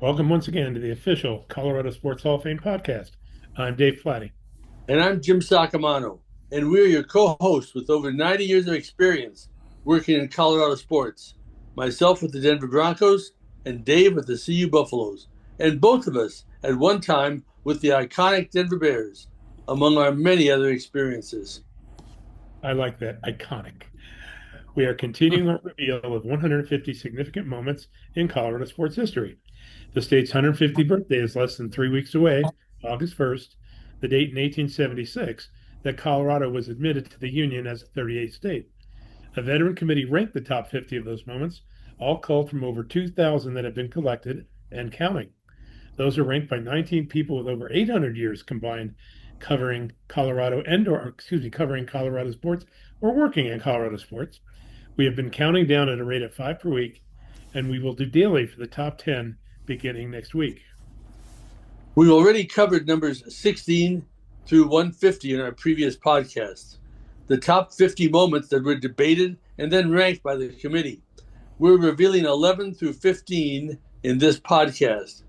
Welcome once again to the official Colorado Sports Hall of Fame podcast. I'm Dave Plati. And I'm Jim Saccomano, and we're your co hosts with over 90 years of experience working in Colorado sports. Myself with the Denver Broncos, and Dave with the CU Buffaloes, and both of us at one time with the iconic Denver Bears, among our many other experiences. I like that, iconic. We are continuing our reveal of 150 significant moments in Colorado sports history. The state's 150th birthday is less than 3 weeks away, August 1st, the date in 1876 that Colorado was admitted to the Union as a 38th state. A veteran committee ranked the top 50 of those moments, all culled from over 2,000 that have been collected and counting. Those are ranked by 19 people with over 800 years combined covering covering Colorado sports or working in Colorado sports. We have been counting down at a rate of 5 per week, and we will do daily for the top 10 beginning next week. We've already covered numbers 16 through 150 in our previous podcasts, the top 50 moments that were debated and then ranked by the committee. We're revealing 11 through 15 in this podcast.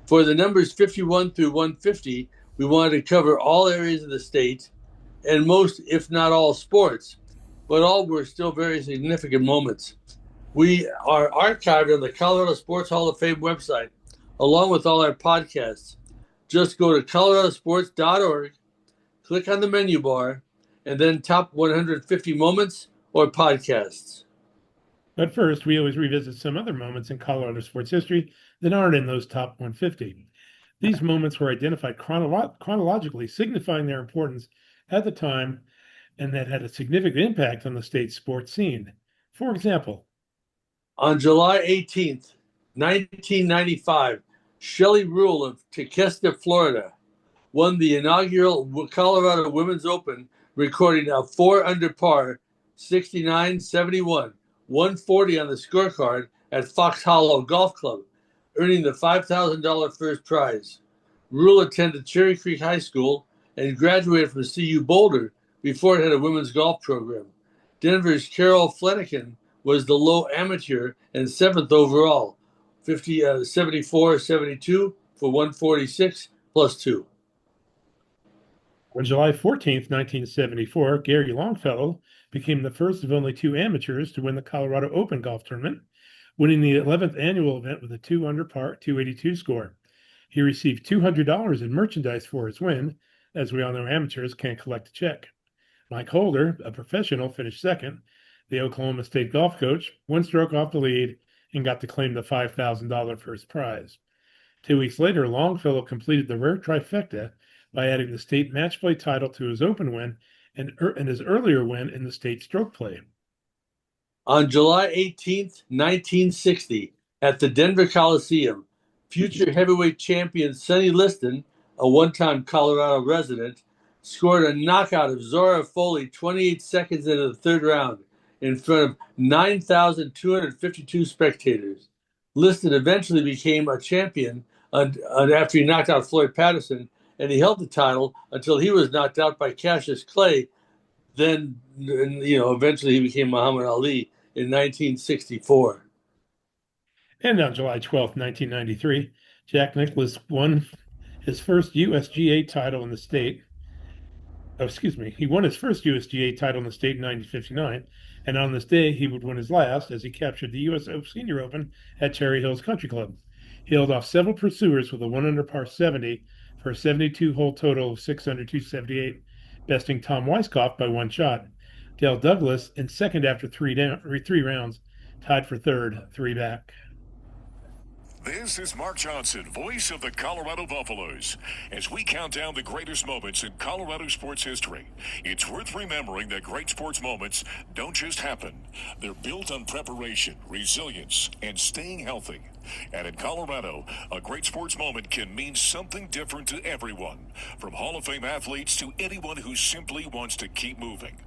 For the numbers 51 through 150, we wanted to cover all areas of the state and most, if not all, sports, but all were still very significant moments. We are archived on the Colorado Sports Hall of Fame website, along with all our podcasts. Just go to coloradosports.org, click on the menu bar, and then top 150 moments or podcasts. But first, we always revisit some other moments in Colorado sports history that aren't in those top 150. These moments were identified chronologically, signifying their importance at the time and that had a significant impact on the state's sports scene. For example, on July 18th, 1995, Shelley Rule of Tequesta, Florida, won the inaugural Colorado Women's Open, recording a 4 under par, 69-71, 140 on the scorecard at Fox Hollow Golf Club, earning the $5,000 first prize. Rule attended Cherry Creek High School and graduated from CU Boulder before it had a women's golf program. Denver's Carol Flanagan was the low amateur and 7th overall, 74-72 for 146 plus 2. On July 14th, 1974, Gary Longfellow became the first of only two amateurs to win the Colorado Open golf tournament, winning the 11th annual event with a 2 under par 282 score. He received $200 in merchandise for his win. As we all know, amateurs can't collect a check. Mike Holder, a professional, finished second. The Oklahoma State golf coach, one stroke off the lead, and got to claim the $5,000 first prize. 2 weeks later, Longfellow completed the rare trifecta by adding the state match play title to his Open win and his earlier win in the state stroke play. On July 18th, 1960, at the Denver Coliseum, future heavyweight champion Sonny Liston, a one-time Colorado resident, scored a knockout of Zora Foley 28 seconds into the third round in front of 9,252 spectators. Liston eventually became a champion after he knocked out Floyd Patterson, and he held the title until he was knocked out by Cassius Clay. Then, eventually he became Muhammad Ali in 1964. And on July 12th, 1993, Jack Nicklaus won his first USGA title in the state. He won his first USGA title in the state in 1959, and on this day he would win his last as he captured the U.S. Senior Open at Cherry Hills Country Club. He held off several pursuers with a 1 under par 70 for a 72-hole total of 6 under 278, besting Tom Weiskopf by one shot. Dale Douglas in second after three rounds, tied for third, three back. This is Mark Johnson, voice of the Colorado Buffaloes. As we count down the greatest moments in Colorado sports history, it's worth remembering that great sports moments don't just happen. They're built on preparation, resilience, and staying healthy. And in Colorado, a great sports moment can mean something different to everyone, from Hall of Fame athletes to anyone who simply wants to keep moving.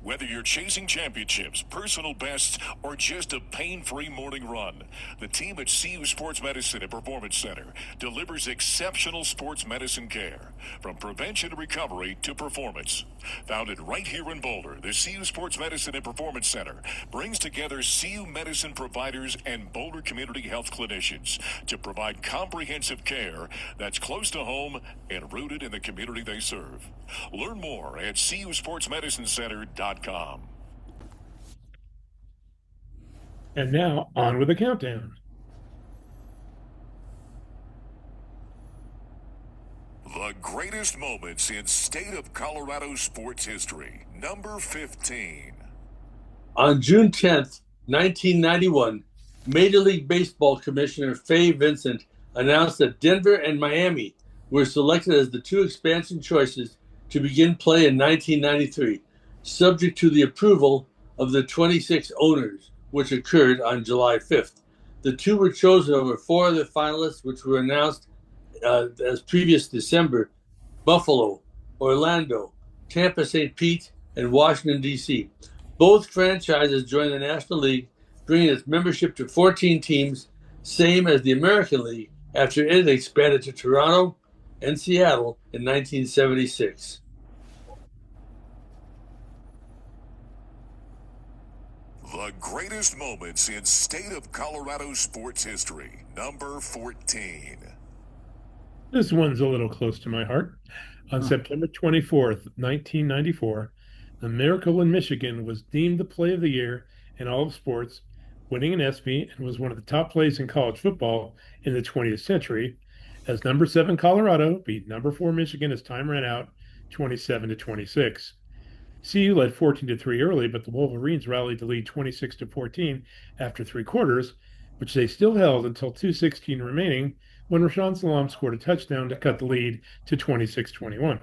Whether you're chasing championships, personal bests, or just a pain-free morning run, the team at CU Sports Medicine and Performance Center delivers exceptional sports medicine care, from prevention and recovery to performance. Founded right here in Boulder, the CU Sports Medicine and Performance Center brings together CU medicine providers and Boulder community health clinicians to provide comprehensive care that's close to home and rooted in the community they serve. Learn more at cusportsmedicincenter.com. And now on with the countdown. The greatest moments in state of Colorado sports history. Number 15. On June 10th, 1991, Major League Baseball Commissioner Fay Vincent announced that Denver and Miami were selected as the two expansion choices to begin play in 1993, subject to the approval of the 26 owners, which occurred on July 5th. The two were chosen over four other finalists, which were announced as previous December: Buffalo, Orlando, Tampa St. Pete, and Washington, D.C. Both franchises joined the National League, bringing its membership to 14 teams, same as the American League, after it expanded to Toronto and Seattle in 1976. The greatest moments in state of Colorado sports history. Number 14. This one's a little close to my heart. On September 24th, 1994, the Miracle in Michigan was deemed the play of the year in all of sports, winning an ESPY, and was one of the top plays in college football in the 20th century, as number 7 Colorado beat number 4 Michigan as time ran out, 27-26. CU led 14-3 early, but the Wolverines rallied to lead 26-14 after three quarters, which they still held until 2:16 remaining, when Rashawn Salam scored a touchdown to cut the lead to 26-21.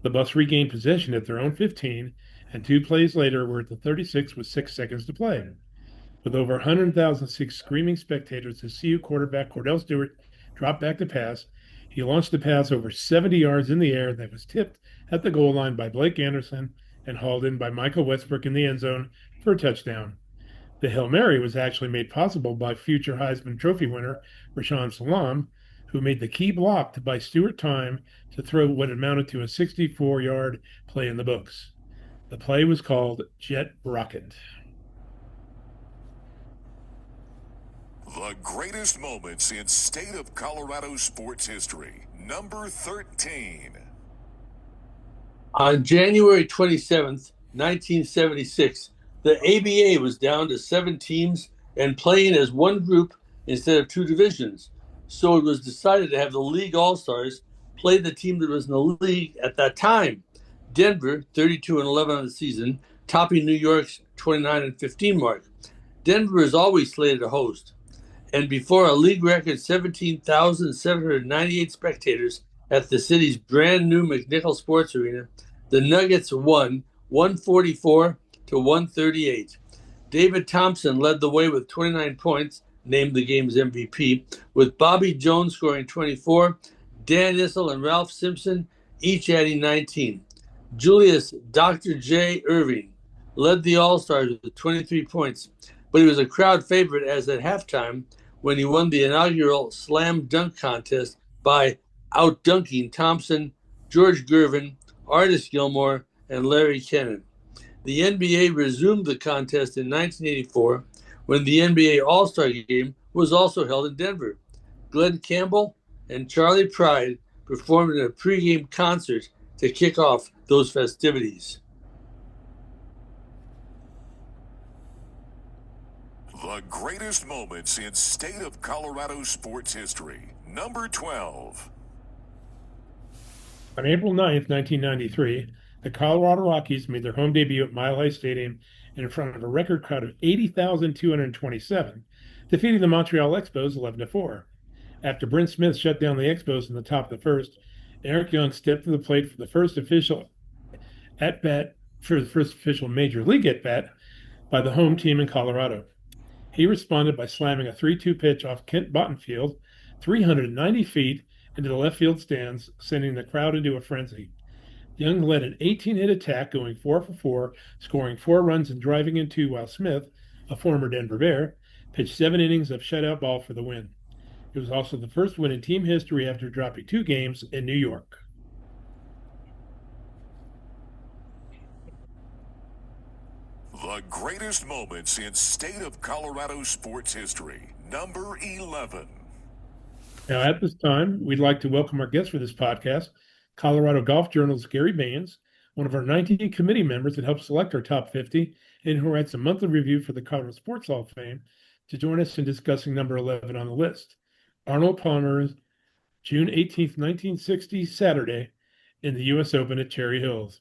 The Buffs regained possession at their own 15, and 2 plays later were at the 36 with 6 seconds to play. With over 100,006 screaming spectators, the CU quarterback Cordell Stewart dropped back to pass. He launched the pass over 70 yards in the air that was tipped at the goal line by Blake Anderson and hauled in by Michael Westbrook in the end zone for a touchdown. The Hail Mary was actually made possible by future Heisman Trophy winner Rashawn Salam, who made the key block to buy Stewart time to throw what amounted to a 64-yard play in the books. The play was called Jet Rocket. The greatest moments in state of Colorado sports history. Number 13. On January 27th, 1976, the ABA was down to 7 teams and playing as one group instead of 2 divisions. So it was decided to have the League All-Stars play the team that was in the league at that time. Denver, 32-11 on the season, topping New York's 29-15 mark. Denver is always slated to host. And before a league record 17,798 spectators at the city's brand new McNichol Sports Arena, the Nuggets won 144-138. David Thompson led the way with 29 points, named the game's MVP, with Bobby Jones scoring 24, Dan Issel and Ralph Simpson each adding 19. Julius Dr. J. Irving led the All-Stars with 23 points, but he was a crowd favorite as at halftime when he won the inaugural slam dunk contest by outdunking Thompson, George Gervin, Artis Gilmore, and Larry Kennan. The NBA resumed the contest in 1984 when the NBA All-Star Game was also held in Denver. Glenn Campbell and Charlie Pride performed in a pregame concert to kick off those festivities. The greatest moments in state of Colorado sports history. Number 12. On April 9th, 1993, the Colorado Rockies made their home debut at Mile High Stadium in front of a record crowd of 80,227, defeating the Montreal Expos 11-4. After Brent Smith shut down the Expos in the top of the first, Eric Young stepped to the plate for the first official major league at bat by the home team in Colorado. He responded by slamming a 3-2 pitch off Kent Bottenfield 390 feet into the left field stands, sending the crowd into a frenzy. Young led an 18-hit attack, going 4 for 4, scoring 4 runs and driving in two, while Smith, a former Denver Bear, pitched 7 innings of shutout ball for the win. It was also the first win in team history after dropping 2 games in New York. The greatest moments in state of Colorado sports history. Number 11. Now, at this time, we'd like to welcome our guest for this podcast, Colorado Golf Journal's Gary Baines, one of our 19 committee members that helped select our top 50 and who writes a monthly review for the Colorado Sports Hall of Fame, to join us in discussing number 11 on the list. Arnold Palmer's June 18th, 1960, Saturday, in the U.S. Open at Cherry Hills.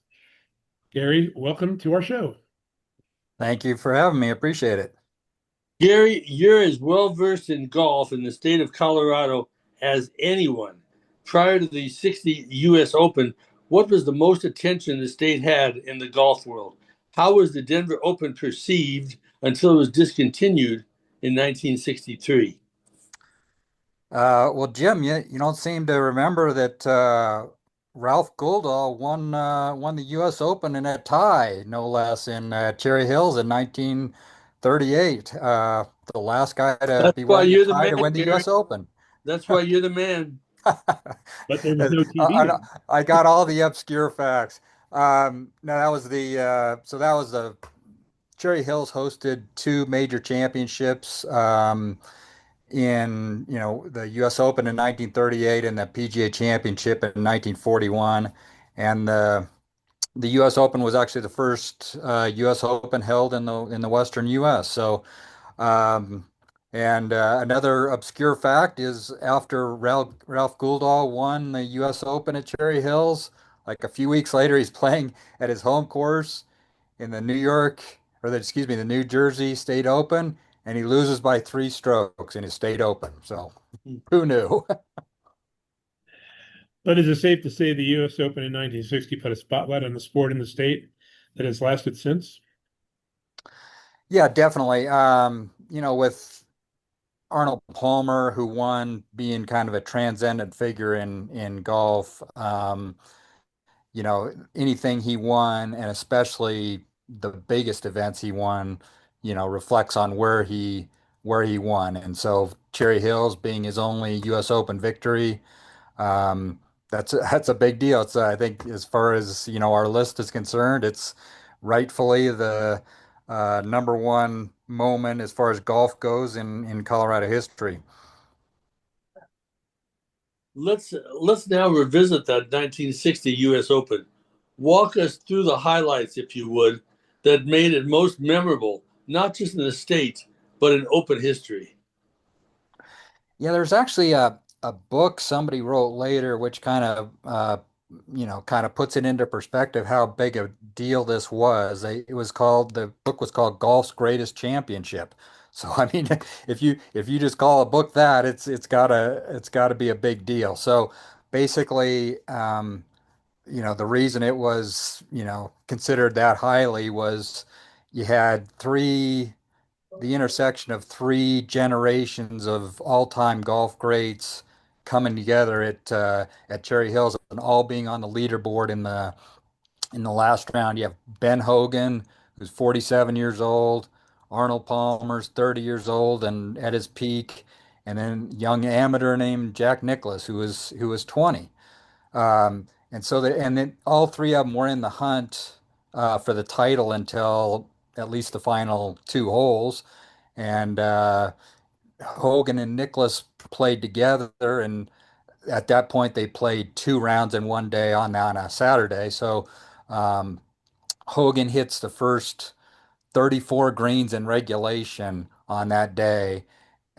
Gary, welcome to our show. Thank you for having me. Appreciate it. Gary, you're as well versed in golf in the state of Colorado as anyone. Prior to the 60 U.S. Open, what was the most attention the state had in the golf world? How was the Denver Open perceived until it was discontinued in 1963? Well, Jim, you don't seem to remember that Ralph Guldahl won the U.S. Open in a tie, no less, in Cherry Hills in 1938. The last guy to That's be why wearing a you're the tie man, to win the Gary. U.S. Open. That's why you're the man. But there was no TV I, then. I got all the obscure facts. No, that was the Cherry Hills hosted two major championships. In the U.S. Open in 1938 and the PGA Championship in 1941, and the U.S. Open was actually the first U.S. Open held in the Western U.S. So, um, and another obscure fact is after Ralph Guldahl won the U.S. Open at Cherry Hills, like a few weeks later, he's playing at his home course in the New Jersey State Open, and he loses by 3 strokes in his State Open. So who knew? But is it safe to say the U.S. Open in 1960 put a spotlight on the sport in the state that has lasted since? Yeah, definitely. With Arnold Palmer, who won, being kind of a transcendent figure in golf. Anything he won, and especially the biggest events he won, reflects on where he won. And so Cherry Hills being his only U.S. Open victory, that's a big deal. I think as far as our list is concerned, it's rightfully the number one moment as far as golf goes in Colorado history. Let's now revisit that 1960 U.S. Open. Walk us through the highlights, if you would, that made it most memorable, not just in the state, but in Open history. Yeah, there's actually a book somebody wrote later, which kind of puts it into perspective how big a deal this was. The book was called Golf's Greatest Championship. So I mean, if you just call a book that, it's gotta be a big deal. So basically, the reason it was, considered that highly was you had the intersection of 3 generations of all-time golf greats coming together at Cherry Hills and all being on the leaderboard in the last round. You have Ben Hogan, who's 47 years old, Arnold Palmer's 30 years old and at his peak, and then young amateur named Jack Nicklaus, who was 20. And then all three of them were in the hunt for the title until at least the final 2 holes. And Hogan and Nicholas played together, and at that point they played 2 rounds in one day on a Saturday. So um, Hogan hits the first 34 greens in regulation on that day,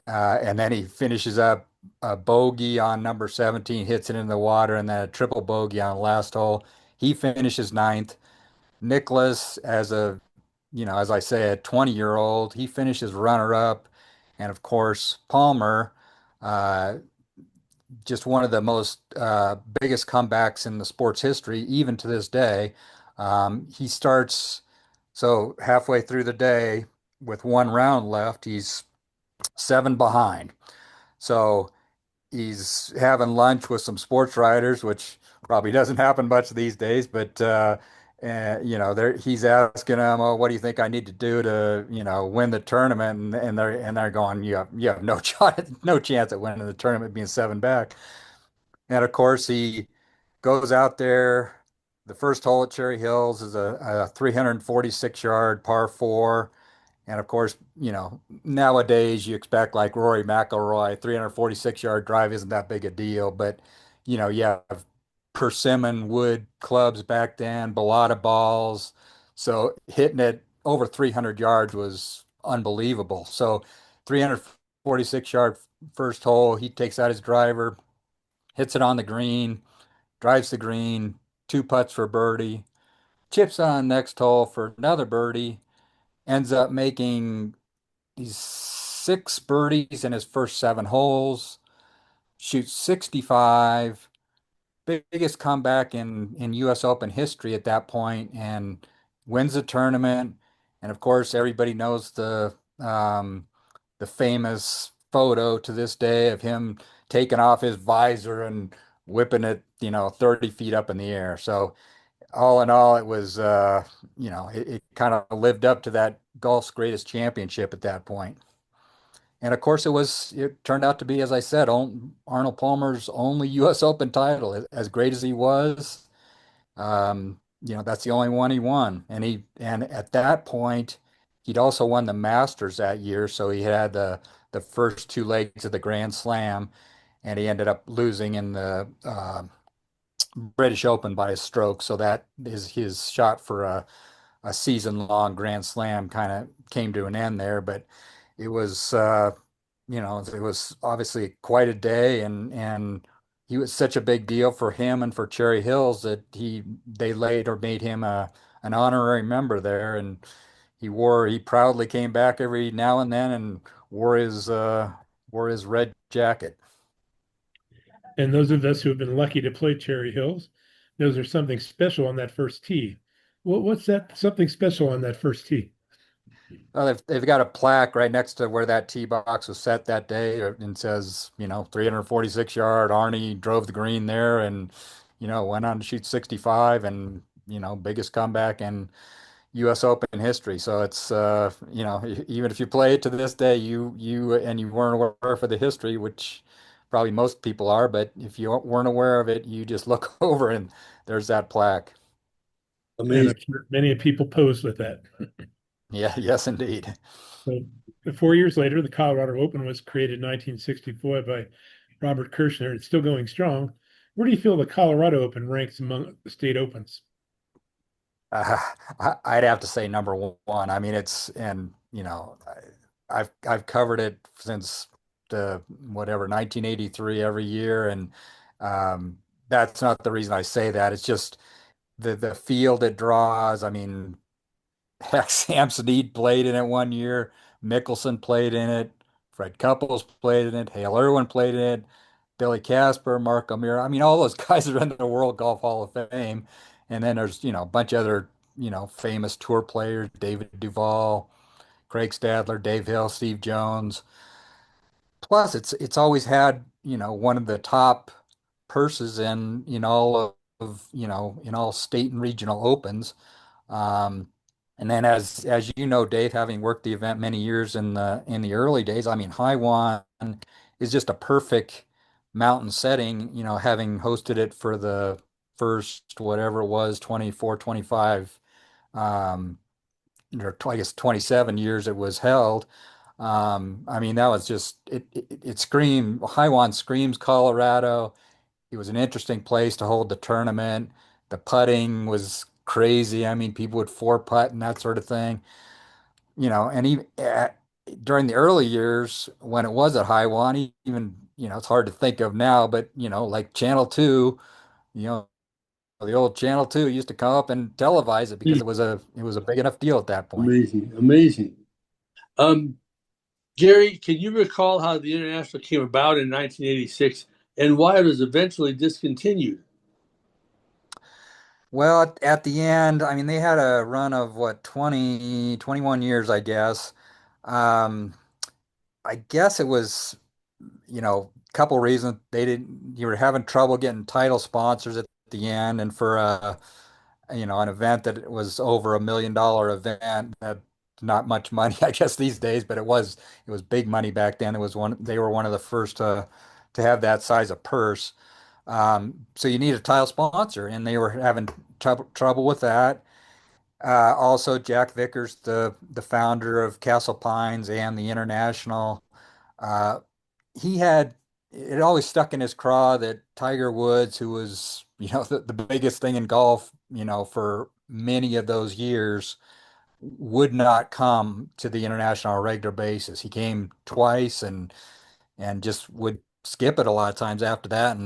and then he finishes up a bogey on number 17, hits it in the water, and then a triple bogey on the last hole. He finishes ninth. Nicholas, as I say, a 20-year-old, he finishes runner-up. And of course, Palmer, uh, just one of the most biggest comebacks in the sport's history, even to this day. He starts so halfway through the day with 1 round left, he's 7 behind. So he's having lunch with some sports writers, which probably doesn't happen much these days, but there he's asking him, "Oh, what do you think I need to do to, win the tournament?" And they're going, "You have no chance, no chance at winning the tournament being seven back." And of course, he goes out there. The first hole at Cherry Hills is a 346 yard par four. And of course, nowadays you expect like Rory McIlroy, 346-yard drive isn't that big a deal, but you have persimmon wood clubs back then, balata balls. So hitting it over 300 yards was unbelievable. So 346-yard first hole, he takes out his driver, hits it on the green, drives the green, two putts for birdie, chips on next hole for another birdie, ends up making these six birdies in his first seven holes, shoots 65, biggest comeback in US Open history at that point, and wins the tournament. And of course, everybody knows the famous photo to this day of him taking off his visor and whipping it, 30 feet up in the air. So all in all, it was, it kind of lived up to that golf's greatest championship at that point. And of course, it turned out to be, as I said, Arnold Palmer's only U.S. Open title. As great as he was, that's the only one he won. And at that point, he'd also won the Masters that year, so he had the first two legs of the Grand Slam, and he ended up losing in the British Open by a stroke. So that is his shot for a season-long Grand Slam kind of came to an end there. But it was, it was obviously quite a day, and he was such a big deal for him and for Cherry Hills that they later made him an honorary member there, and he proudly came back every now and then and wore his red jacket. And those of us who have been lucky to play Cherry Hills, knows there's something special on that first tee. What's that? Something special on that first tee? Well, they've got a plaque right next to where that tee box was set that day, and says, 346 yard. Arnie drove the green there, and went on to shoot 65, and biggest comeback in U.S. Open history. So it's even if you play it to this day, you weren't aware for the history, which probably most people are, but if you weren't aware of it, you just look over and there's that plaque. And Amazing. I'm sure many people pose with that. Yeah, yes, indeed. So 4 years later, the Colorado Open was created in 1964 by Robert Kirshner. It's still going strong. Where do you feel the Colorado Open ranks among the state opens? Uh, I'd have to say number one. I mean, and I've covered it since the whatever 1983 every year, and um, that's not the reason I say that. It's just the field it draws. I mean, heck, Sam Snead played in it one year. Mickelson played in it. Fred Couples played in it. Hale Irwin played in it. Billy Casper, Mark O'Meara. I mean, all those guys are in the World Golf Hall of Fame. And then there's, a bunch of other, famous tour players, David Duval, Craig Stadler, Dave Hill, Steve Jones. Plus, it's always had, one of the top purses in all in all state and regional opens. Um, and then as you know, Dave, having worked the event many years in the early days, I mean, Haiwan is just a perfect mountain setting, having hosted it for the first whatever it was, 24, 25, or I guess 27 years it was held. I mean, that was just it screamed Haiwan screams Colorado. It was an interesting place to hold the tournament. The putting was crazy. I mean, people would four putt and that sort of thing. And even during the early years when it was at Haiwan, even, it's hard to think of now, but, like Channel 2, you know, the old Channel 2 used to come up and televise it because it was a big enough deal at that point. Amazing. Amazing. Um, Gary, can you recall how the International came about in 1986 and why it was eventually discontinued? Well, at the end, I mean, they had a run of what, 20, 21 years, I guess. Um, I guess it was, a couple reasons. You were having trouble getting title sponsors at the end, and for an event that was over $1 million event, that not much money, I guess these days, but it was big money back then. They were one of the first to have that size of purse. So you need a title sponsor, and they were having trouble with that. Also, Jack Vickers, the founder of Castle Pines and the International, uh, he had it always stuck in his craw that Tiger Woods, who was, the biggest thing in golf, for many of those years, would not come to the International on a regular basis. He came twice and just would skip it a lot of times after that,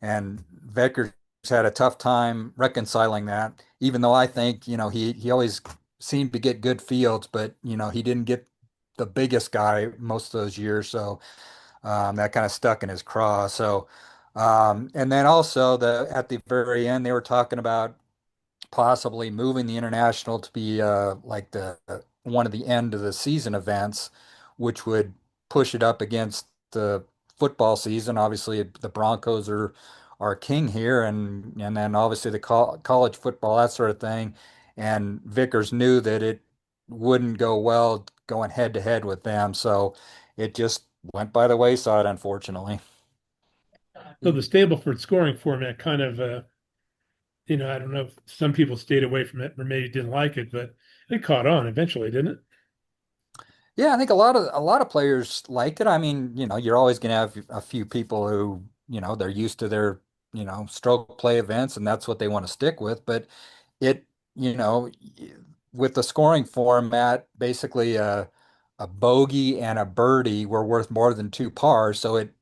and Vickers had a tough time reconciling that, even though I think, he always seemed to get good fields, but, he didn't get the biggest guy most of those years. So that kind of stuck in his craw. So, and then also at the very end, they were talking about possibly moving the International to be like the one of the end of the season events, which would push it up against the football season. Obviously, the Broncos are king here, and then obviously the college football, that sort of thing. And Vickers knew that it wouldn't go well going head to head with them, so it just went by the wayside, unfortunately. So the Stableford scoring format kind of, I don't know if some people stayed away from it or maybe didn't like it, but it caught on eventually, didn't it? Yeah, I think a lot of players liked it. I mean, you're always going to have a few people who, they're used to their, stroke play events and that's what they want to stick with. But it, you know, with the scoring format, basically a bogey and a birdie were worth more than two pars. So it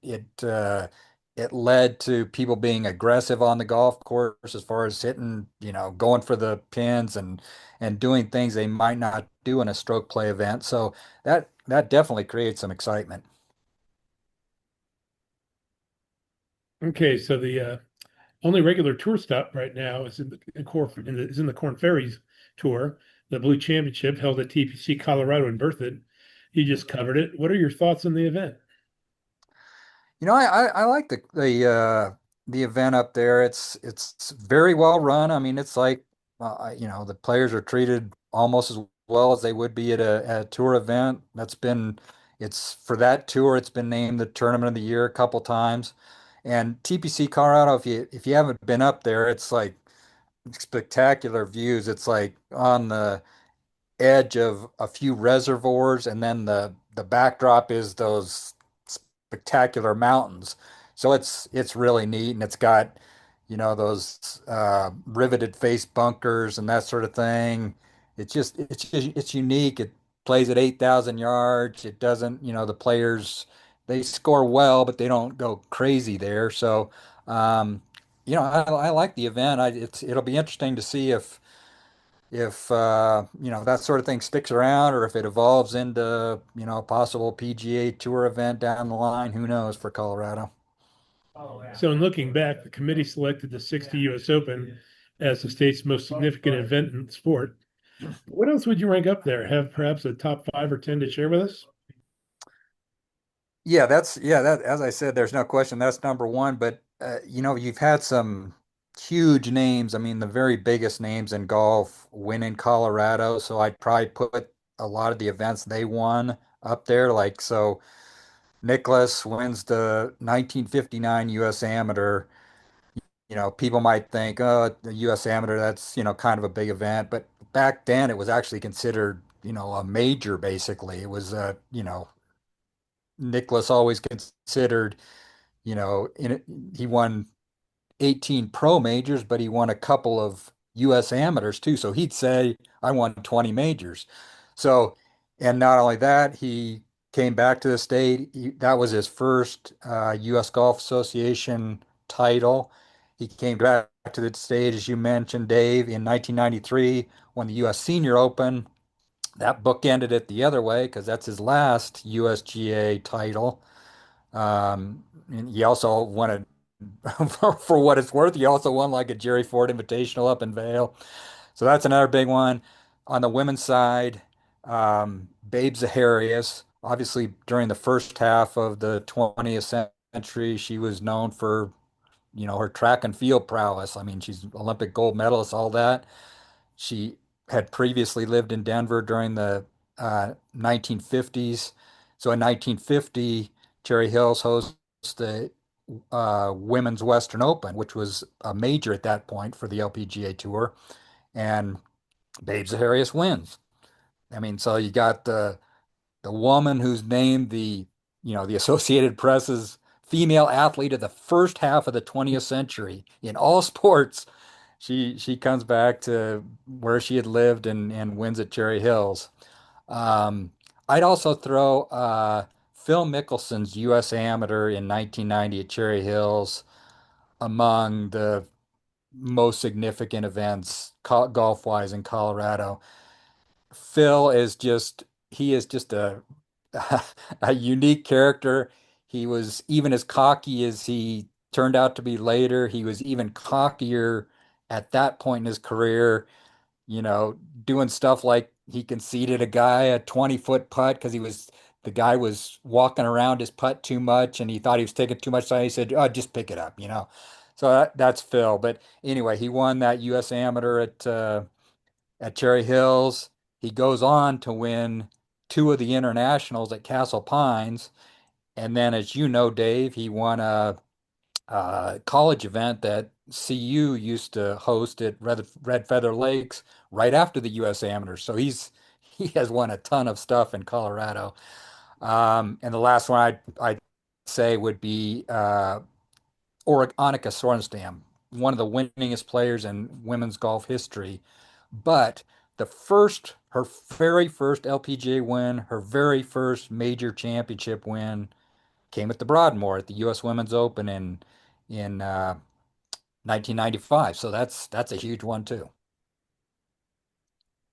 led to people being aggressive on the golf course as far as hitting, going for the pins and doing things they might not do in a stroke play event. So that definitely creates some excitement. Okay, so the only regular tour stop right now is in the Corn Ferries Tour, the Blue Championship held at TPC Colorado in Berthoud. You just covered it. What are your thoughts on the event? I like the event up there. It's very well run. I mean, it's like the players are treated almost as well as they would be at a tour event. It's for that tour. It's been named the Tournament of the Year a couple times. And TPC Colorado, if you haven't been up there, it's like spectacular views. It's like on the edge of a few reservoirs, and then the backdrop is those spectacular mountains. So it's really neat, and it's got those riveted face bunkers and that sort of thing. It's unique. It plays at 8,000 yards. It doesn't, the players, they score well, but they don't go crazy there. So I like the event. It'll be interesting to see if that sort of thing sticks around, or if it evolves into a possible PGA Tour event down the line. Who knows for Colorado? So, in looking back, the committee selected the 60 U.S. Open as the state's most significant event in the sport. What else would you rank up there? Have perhaps a top 5 or 10 to share with us? That as I said, there's no question that's number one. But you've had some huge names. I mean, the very biggest names in golf win in Colorado, so I'd probably put a lot of the events they won up there. Like, so Nicholas wins the 1959 U.S. Amateur. People might think, oh, the U.S. Amateur, that's, kind of a big event. But back then it was actually considered, a major, basically. It was, Nicholas always considered, he won 18 pro majors, but he won a couple of U.S. amateurs too. So he'd say, I won 20 majors. So, and not only that, he came back to the state. That was his first U.S. Golf Association title. He came back to the state, as you mentioned, Dave, in 1993 won the U.S. Senior Open. That bookended it the other way because that's his last USGA title. And he also won it for what it's worth. He also won like a Jerry Ford Invitational up in Vail. So that's another big one. On the women's side, Babe Zaharias, obviously during the first half of the 20th century, she was known for her track and field prowess. I mean, she's Olympic gold medalist, all that. She had previously lived in Denver during the 1950s. So in 1950, Cherry Hills hosts the Women's Western Open, which was a major at that point for the LPGA Tour, and Babe Zaharias wins. I mean, so you got the woman who's named the Associated Press's female athlete of the first half of the 20th century in all sports. She comes back to where she had lived and wins at Cherry Hills. Um, I'd also throw Phil Mickelson's U.S. Amateur in 1990 at Cherry Hills among the most significant events golf-wise in Colorado. Phil is just he is just a a unique character. He was even as cocky as he turned out to be later. He was even cockier at that point in his career, doing stuff like he conceded a guy a 20-foot putt because the guy was walking around his putt too much and he thought he was taking too much time. He said, "Oh, just pick it up." So that's Phil. But anyway, he won that U.S. Amateur at Cherry Hills. He goes on to win two of the internationals at Castle Pines. And then, as you know, Dave, he won a college event that CU used to host at Red Feather Lakes right after the U.S. Amateur. So he has won a ton of stuff in Colorado. And the last one I'd say would be or Annika Sorenstam, one of the winningest players in women's golf history. But her very first LPGA win, her very first major championship win came at the Broadmoor at the U.S. Women's Open in 1995. So that's a huge one too.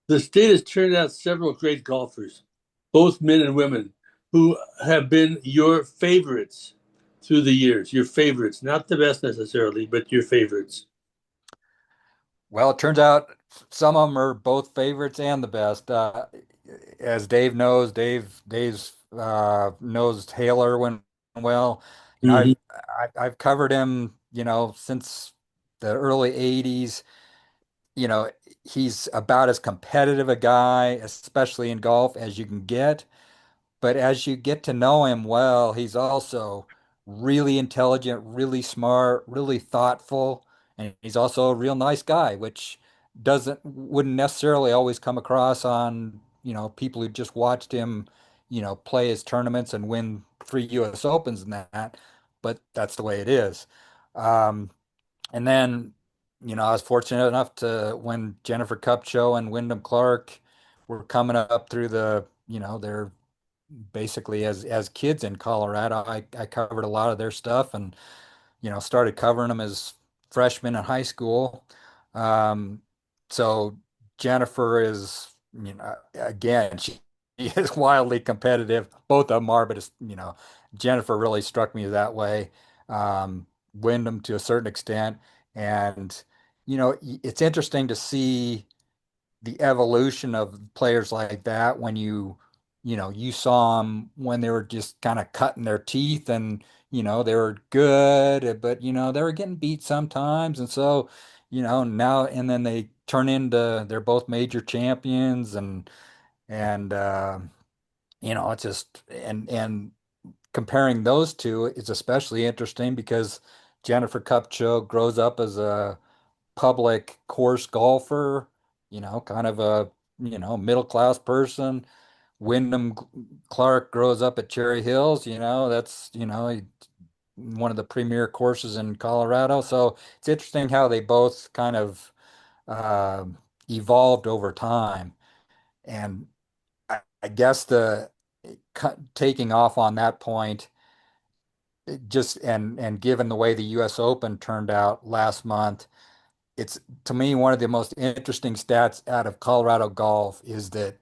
The state has turned out several great golfers, both men and women, who have been your favorites through the years. Your favorites, not the best necessarily, but your favorites. Well, it turns out some of them are both favorites and the best. As Dave knows, Dave knows Hale Irwin well. You know, Mm-hmm. I've covered him, since the early 80s. You know, he's about as competitive a guy, especially in golf, as you can get. But as you get to know him well, he's also really intelligent, really smart, really thoughtful, and he's also a real nice guy, which wouldn't necessarily always come across on, people who just watched him, play his tournaments and win 3 U.S. Opens and that, but that's the way it is. Um, and then, I was fortunate enough to when Jennifer Kupcho and Wyndham Clark were coming up through their basically as kids in Colorado. I covered a lot of their stuff and started covering them as freshmen in high school. Um, so Jennifer is, again, she is wildly competitive. Both of them are, but Jennifer really struck me that way. Wyndham to a certain extent, and it's interesting to see the evolution of players like that when you saw them when they were just kind of cutting their teeth and they were good, but they were getting beat sometimes. And so now and then they turn into they're both major champions and it's just and comparing those two is especially interesting because Jennifer Kupcho grows up as a public course golfer, kind of a, middle class person. Wyndham Clark grows up at Cherry Hills, that's, one of the premier courses in Colorado. So it's interesting how they both kind of uh, evolved over time. And I guess taking off on that point, just and given the way the U.S. Open turned out last month, it's to me one of the most interesting stats out of Colorado golf is that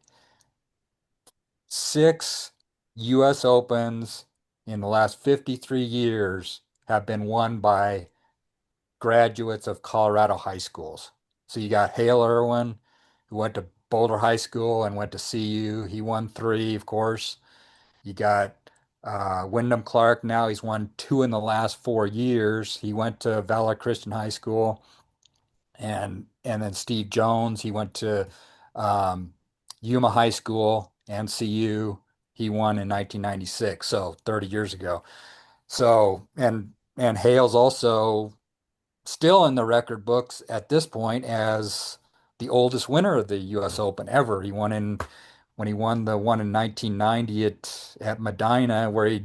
6 U.S. Opens in the last 53 years have been won by graduates of Colorado high schools. So you got Hale Irwin, who went to Boulder High School and went to CU. He won 3, of course. You got Wyndham Clark, now he's won two in the last 4 years. He went to Valor Christian High School, and then Steve Jones, he went to um, Yuma High School and CU. He won in 1996, so 30 years ago. So, and Hale's also still in the record books at this point as the oldest winner of the U.S. Open ever. He won in when he won the one in 1990 at Medina, where he,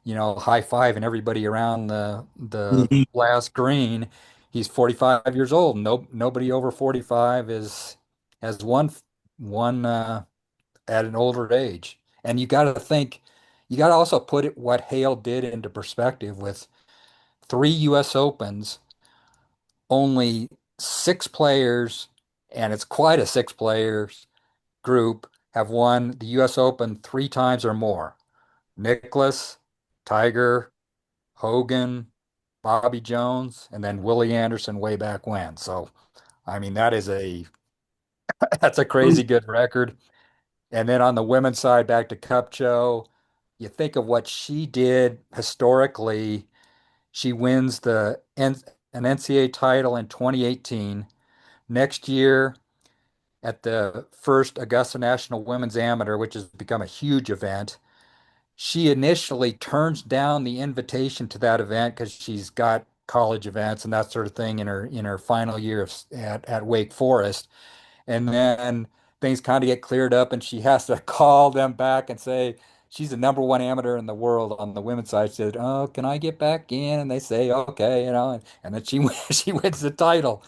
high five and everybody around the Mhm. last green. He's 45 years old. Nobody over 45 is has won at an older age. And you got to also put what Hale did into perspective with three U.S. Opens, only six players, and it's quite a six players group, have won the U.S. Open three times or more. Nicklaus, Tiger, Hogan, Bobby Jones, and then Willie Anderson way back when. So, I mean, that's a crazy good record. And then on the women's side, back to Cupcho, you think of what she did historically. She wins an NCAA title in 2018. Next year, at the first Augusta National Women's Amateur, which has become a huge event, she initially turns down the invitation to that event because she's got college events and that sort of thing in her final year at Wake Forest. And then things kind of get cleared up, and she has to call them back and say she's the number one amateur in the world on the women's side. She said, "Oh, can I get back in?" And they say, "Okay," and then she wins the title.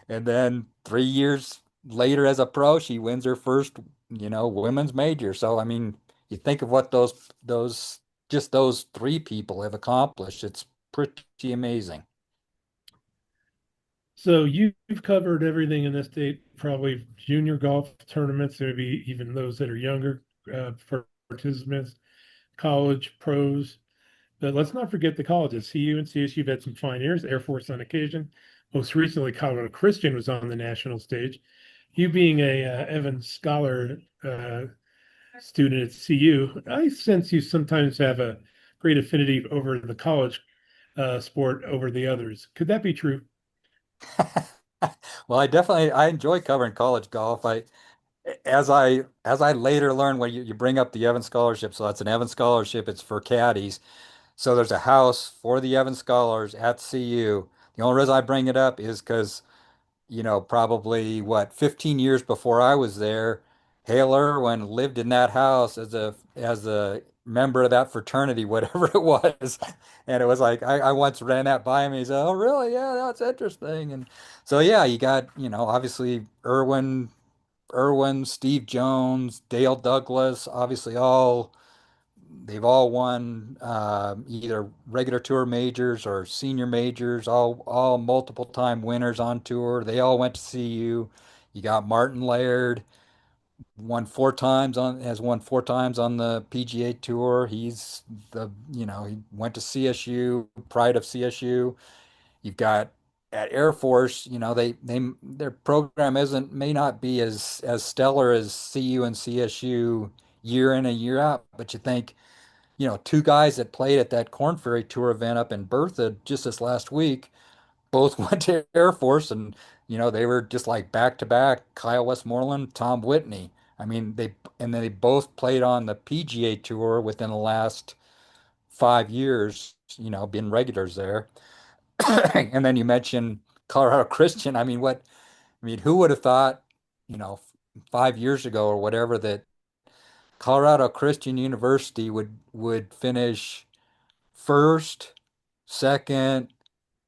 And then 3 years later, as a pro, she wins her first, women's major. So, I mean, you think of what those three people have accomplished. It's pretty amazing. So you've covered everything in this state, probably junior golf tournaments, maybe even those that are younger for participants, college pros. But let's not forget the colleges. CU and CSU have had some fine years. Air Force on occasion. Most recently, Colorado Christian was on the national stage. You being a Evans Scholar student at CU, I sense you sometimes have a great affinity over the college sport over the others. Could that be true? Well, I enjoy covering college golf. As I later learned when you bring up the Evans Scholarship, so that's an Evans Scholarship, it's for caddies. So there's a house for the Evans Scholars at CU. The only reason I bring it up is because probably what, 15 years before I was there, Hale Irwin lived in that house as a member of that fraternity, whatever it was. And it was like I once ran that by him. And he said, "Oh, really? Yeah, that's interesting." And so yeah, you got, obviously Irwin, Steve Jones, Dale Douglas, obviously they've all won either regular tour majors or senior majors, all multiple time winners on tour. They all went to see you. You got Martin Laird, has won four times on the PGA Tour. He went to CSU, pride of CSU. You've got at Air Force, their program isn't may not be as stellar as CU and CSU year in and year out, but you think, two guys that played at that Corn Ferry Tour event up in Bertha just this last week both went to Air Force, and they were just like back to back, Kyle Westmoreland, Tom Whitney. I mean, they both played on the PGA Tour within the last 5 years, being regulars there. And then you mentioned Colorado Christian. Who would have thought, you know, 5 years ago or whatever, that Colorado Christian University would finish first, second,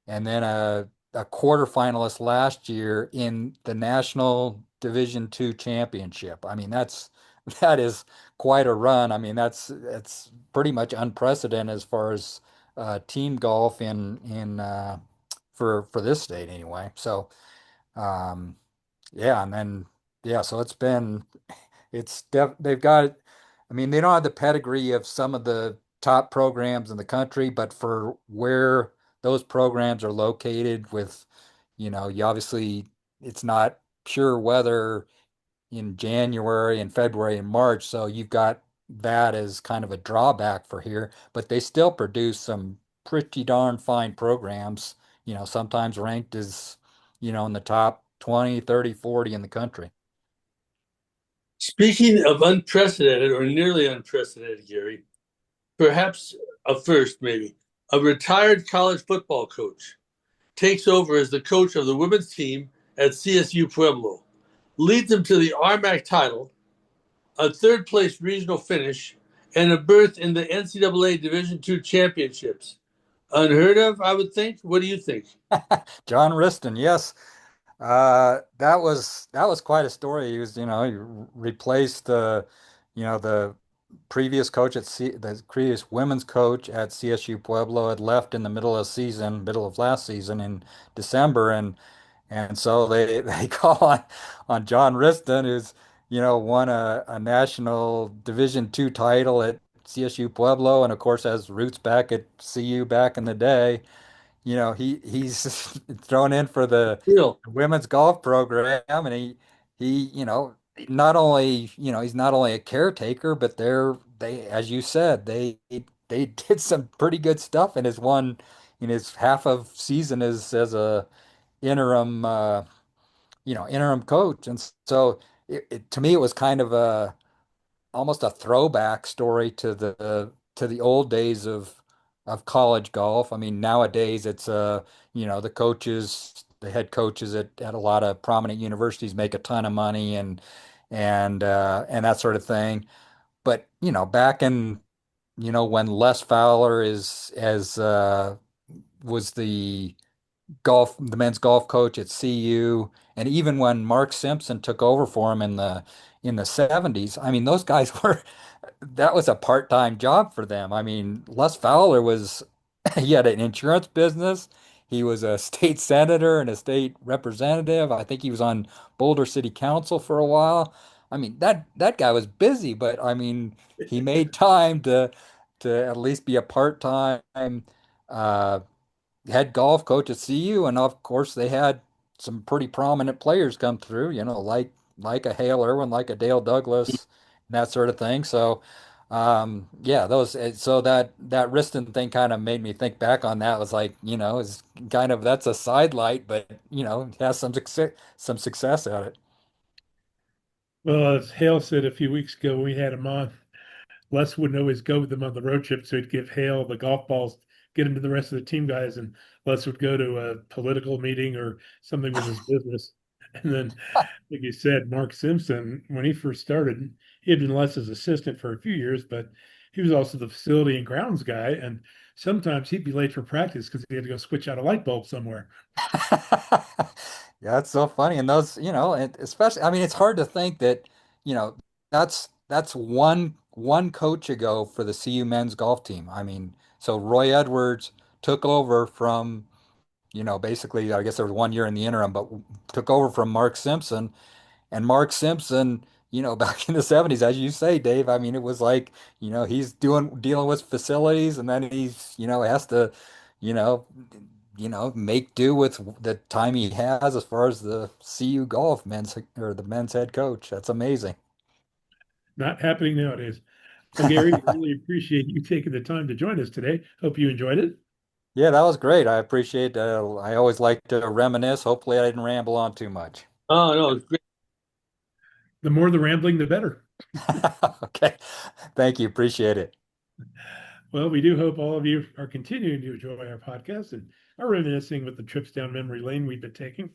and then a quarterfinalist last year in the National Division II championship. I mean, that is quite a run. I mean, that's pretty much unprecedented as far as team golf for this state anyway. So yeah, and then yeah, so they've got, I mean, they don't have the pedigree of some of the top programs in the country, but for where those programs are located with, you obviously, it's not pure weather in January and February and March. So you've got that as kind of a drawback for here, but they still produce some pretty darn fine programs, sometimes ranked as, in the top 20, 30, 40 in the country. Speaking of unprecedented or nearly unprecedented, Gary, perhaps a first, maybe, a retired college football coach takes over as the coach of the women's team at CSU Pueblo, leads them to the RMAC title, a third place regional finish, and a berth in the NCAA Division II championships. Unheard of, I would think. What do you think? John Riston, yes. That was quite a story. He was, he replaced the previous coach the previous women's coach at CSU Pueblo had left in the middle of last season in December, and so they call on John Riston, who's, won a national Division II title at CSU Pueblo, and of course has roots back at CU back in the day. He's thrown in for the Neil, women's golf program, and he not only he's not only a caretaker, but they as you said they did some pretty good stuff in his half of season as a interim interim coach, and so to me it was kind of a almost a throwback story to the old days of college golf. I mean, nowadays it's the head coaches at a lot of prominent universities make a ton of money and that sort of thing. But, back in, when Les Fowler is as was the men's golf coach at CU, and even when Mark Simpson took over for him in the 70s, I mean, those guys were that was a part-time job for them. I mean, Les Fowler was he had an insurance business. He was a state senator and a state representative. I think he was on Boulder City Council for a while. I mean, that guy was busy, but I mean, he made time to at least be a part-time uh head golf coach at CU, and of course they had some pretty prominent players come through, like a Hale Irwin, like a Dale Douglas, and that sort of thing. So, yeah, so that Riston thing kind of made me think back on that. It was like, is kind of that's a sidelight, but has some success at it. Well, as Hale said a few weeks ago when we had him on, Les wouldn't always go with them on the road trip, so he'd give Hale the golf balls, get him to the rest of the team guys, and Les would go to a political meeting or something with his business. And then, like you said, Mark Simpson, when he first started, he had been Les's assistant for a few years, but he was also the facility and grounds guy. And sometimes he'd be late for practice because he had to go switch out a light bulb somewhere. Yeah, it's so funny. And those, and especially, I mean, it's hard to think that, that's one coach ago for the CU men's golf team. I mean, so Roy Edwards took over from, basically, I guess there was 1 year in the interim, but took over from Mark Simpson. And Mark Simpson, back in the 70s, as you say, Dave, I mean, it was like, he's dealing with facilities, and then he's, has to, you know, make do with the time he has as far as the CU golf the men's head coach. That's amazing. Not happening nowadays. Well, Gary, really appreciate you taking the time to join us today. Hope you enjoyed it. Yeah, that was great. I appreciate, I always like to reminisce. Hopefully I didn't ramble on too much. oh no, it's great. The more the rambling, the better. Okay. Thank you. Appreciate it. Well, we do hope all of you are continuing to enjoy our podcast and are reminiscing with the trips down memory lane we've been taking.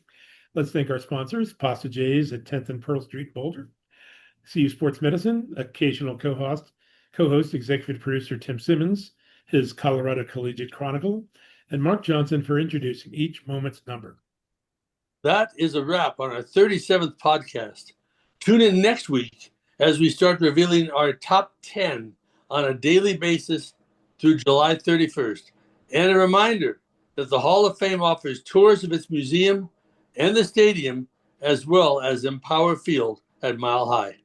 Let's thank our sponsors, Pasta J's at 10th and Pearl Street, Boulder, CU Sports Medicine, occasional co-host, executive producer Tim Simmons, his Colorado Collegiate Chronicle, and Mark Johnson for introducing each moment's number. That is a wrap on our 37th podcast. Tune in next week as we start revealing our top 10 on a daily basis through July 31st. And a reminder that the Hall of Fame offers tours of its museum and the stadium, as well as Empower Field at Mile High.